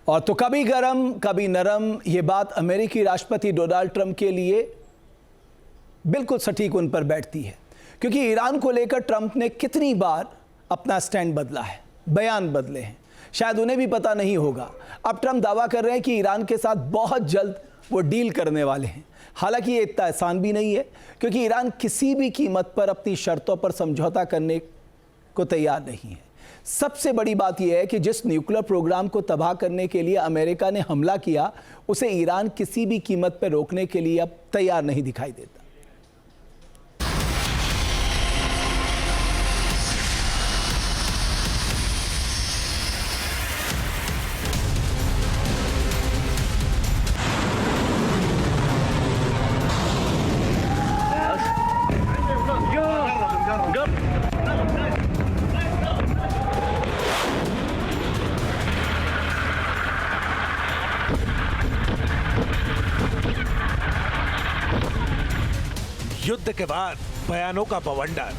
और तो कभी गरम कभी नरम, ये बात अमेरिकी राष्ट्रपति डोनाल्ड ट्रंप के लिए बिल्कुल सटीक उन पर बैठती है, क्योंकि ईरान को लेकर ट्रंप ने कितनी बार अपना स्टैंड बदला है, बयान बदले हैं, शायद उन्हें भी पता नहीं होगा। अब ट्रंप दावा कर रहे हैं कि ईरान के साथ बहुत जल्द वो डील करने वाले हैं। हालांकि ये इतना आसान भी नहीं है, क्योंकि ईरान किसी भी कीमत पर अपनी शर्तों पर समझौता करने को तैयार नहीं है। सबसे बड़ी बात यह है कि जिस न्यूक्लियर प्रोग्राम को तबाह करने के लिए अमेरिका ने हमला किया, उसे ईरान किसी भी कीमत पर रोकने के लिए अब तैयार नहीं दिखाई देता। युद्ध के बाद बयानों का बवंडर।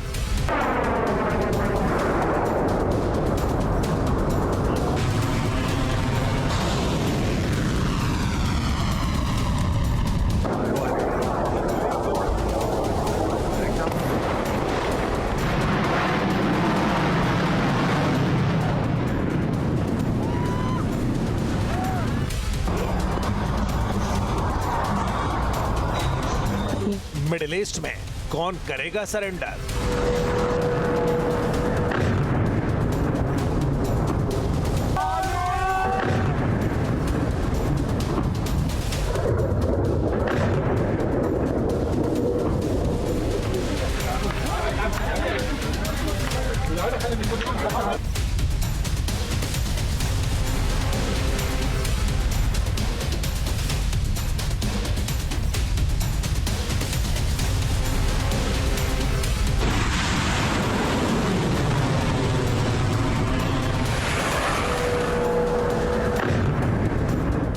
मिडिल ईस्ट में कौन करेगा सरेंडर?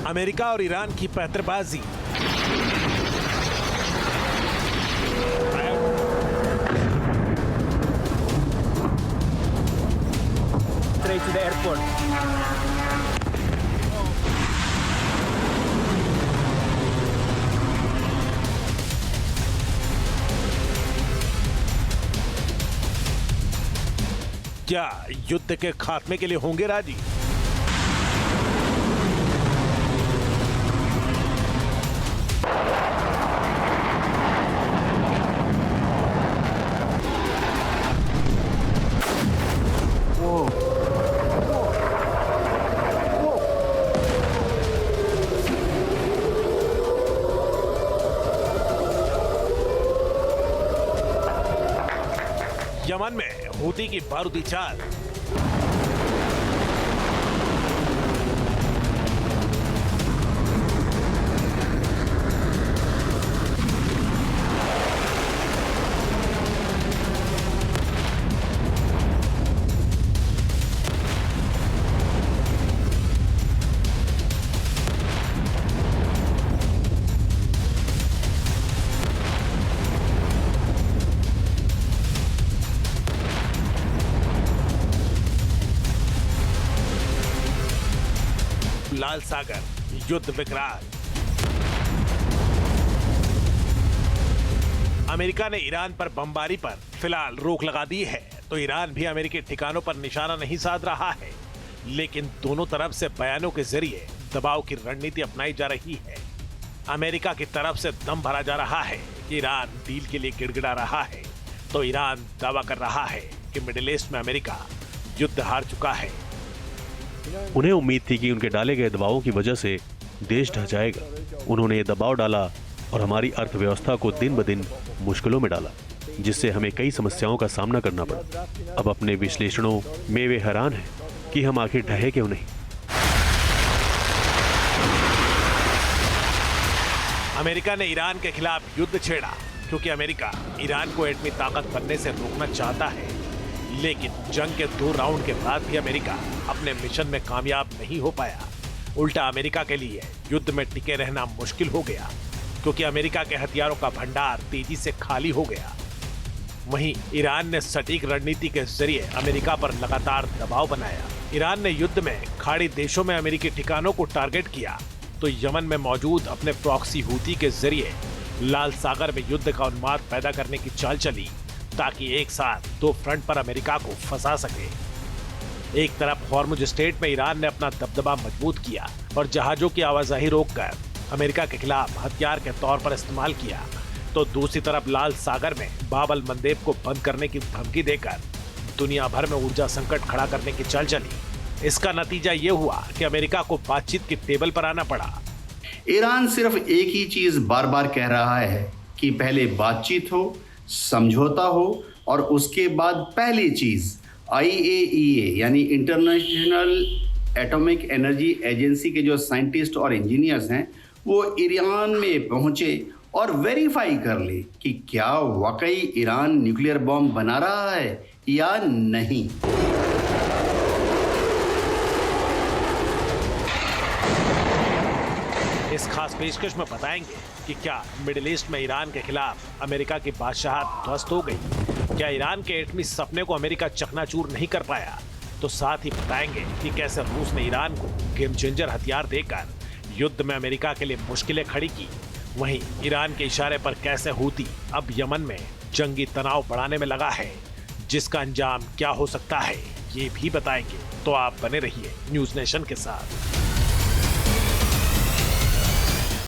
अमेरिका और ईरान की पैंतरबाजी। Straight to the airport. क्या युद्ध के खात्मे के लिए होंगे राजी? यमन में हूती की बारूदी चाल। लाल सागर युद्ध विकराल। अमेरिका ने ईरान पर बमबारी पर फिलहाल रोक लगा दी है, तो ईरान भी अमेरिकी ठिकानों पर निशाना नहीं साध रहा है, लेकिन दोनों तरफ से बयानों के जरिए दबाव की रणनीति अपनाई जा रही है। अमेरिका की तरफ से दम भरा जा रहा है कि ईरान डील के लिए गिड़गिड़ा रहा है, तो ईरान दावा कर रहा है कि मिडिल ईस्ट में अमेरिका युद्ध हार चुका है। उन्हें उम्मीद थी कि उनके डाले गए दबावों की वजह से देश ढह जाएगा। उन्होंने ये दबाव डाला और हमारी अर्थव्यवस्था को दिन ब दिन मुश्किलों में डाला, जिससे हमें कई समस्याओं का सामना करना पड़ा। अब अपने विश्लेषणों में वे हैरान हैं कि हम आखिर ढहे क्यों नहीं। अमेरिका ने ईरान के खिलाफ युद्ध छेड़ा, क्योंकि अमेरिका ईरान को एटमी ताकत बनने से रोकना चाहता है, लेकिन जंग के 2 राउंड के बाद भी अमेरिका अपने मिशन में कामयाब नहीं हो पाया। उल्टा अमेरिका के लिए युद्ध में टिके रहना मुश्किल हो गया, क्योंकि अमेरिका के हथियारों का भंडार तेजी से खाली हो गया। वहीं ईरान ने सटीक रणनीति के जरिए अमेरिका पर लगातार दबाव बनाया। ईरान ने युद्ध में खाड़ी देशों में अमेरिकी ठिकानों को टारगेट किया तो यमन में मौजूद अपने प्रॉक्सी हूती के जरिए लाल सागर में युद्ध का उन्माद पैदा करने की चाल चली ताकि एक साथ दो फ्रंट पर अमेरिका को फंसा सके। एक तरफ हॉर्मुज स्ट्रेट में ईरान ने अपना दबदबा मजबूत किया और जहाजों की आवाजाही रोककर अमेरिका के खिलाफ हथियार के तौर पर इस्तेमाल किया, तो दूसरी तरफ लाल सागर में बाब अल मंदेब को बंद करने की धमकी देकर दुनिया भर में ऊर्जा संकट खड़ा करने की चाल चली। इसका नतीजा ये हुआ कि अमेरिका को बातचीत की टेबल पर आना पड़ा। ईरान सिर्फ एक ही चीज बार बार कह रहा है कि पहले बातचीत हो, समझौता हो और उसके बाद पहली चीज IAEA यानी इंटरनेशनल एटॉमिक एनर्जी एजेंसी के जो साइंटिस्ट और इंजीनियर्स हैं वो ईरान में पहुंचे और वेरीफाई कर ले कि क्या वाकई ईरान न्यूक्लियर बॉम्ब बना रहा है या नहीं। इस खास पेशकश में बताएंगे कि क्या मिडिल ईस्ट में ईरान के खिलाफ अमेरिका की बादशाहत ध्वस्त हो गई, क्या ईरान के एटमी सपने को अमेरिका चकनाचूर नहीं कर पाया, तो साथ ही बताएंगे कि कैसे रूस ने ईरान को गेम चेंजर हथियार देकर युद्ध में अमेरिका के लिए मुश्किलें खड़ी की। वहीं ईरान के इशारे पर कैसे हूती अब यमन में जंगी तनाव बढ़ाने में लगा है, जिसका अंजाम क्या हो सकता है ये भी बताएंगे। तो आप बने रहिए न्यूज़ नेशन के साथ।